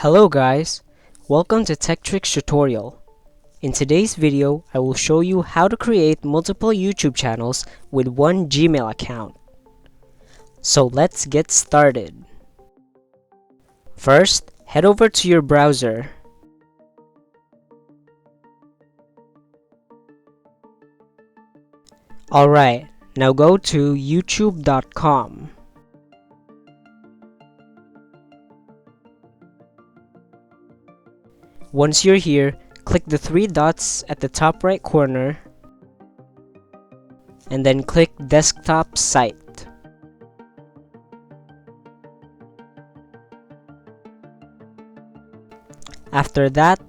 Hello guys, welcome to Tech Tricks tutorial. In today's video, I will show you how to create multiple YouTube channels with one Gmail account. So let's get started. First, head over to your browser. Alright, now go to youtube.com. Once you're here, click the three dots at the top right corner and then click Desktop Site. After that,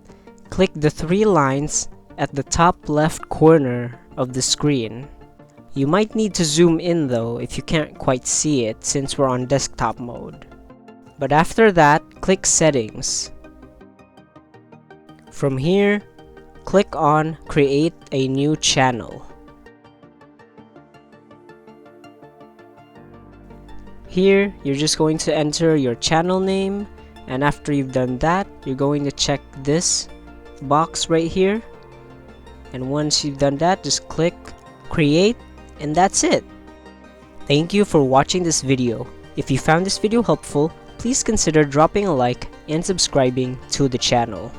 click the three lines at the top left corner of the screen. You might need to zoom in though if you can't quite see it since we're on desktop mode. But after that, click Settings. From here, click on Create a New Channel. Here, you're just going to enter your channel name, and after you've done that, you're going to check this box right here. And once you've done that, just click Create, and that's it. Thank you for watching this video. If you found this video helpful, please consider dropping a like and subscribing to the channel.